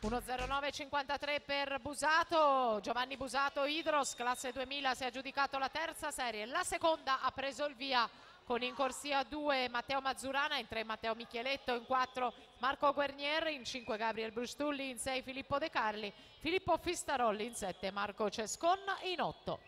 1:09:53 per Busato. Giovanni Busato Idros, classe 2000, si è aggiudicato la terza serie. La seconda ha preso il via con in corsia 2 Matteo Mazzurana, in 3 Matteo Micheletto, in 4 Marco Guernier, in 5 Gabriel Brustulli, in 6 Filippo De Carli, Filippo Fistarolli, in 7 Marco Cescon, in 8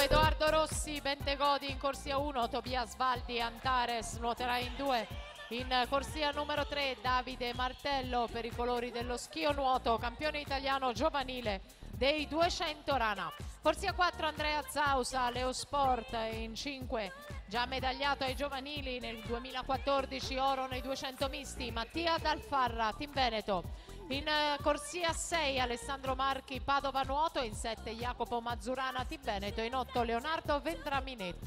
Edoardo Rossi, Bentegodi in corsia 1, Tobias Valdi, Antares nuoterà in 2, in corsia numero 3 Davide Martello per i colori dello schio nuoto, campione italiano giovanile dei 200 rana. Corsia 4 Andrea Zausa, Leo Sport, in 5 già medagliato ai giovanili nel 2014 oro nei 200 misti Mattia Dalfarra, Team Veneto. In corsia 6 Alessandro Marchi, Padova nuoto, in 7 Jacopo Mazzurana, Team Veneto, in 8 Leonardo Vendraminetti.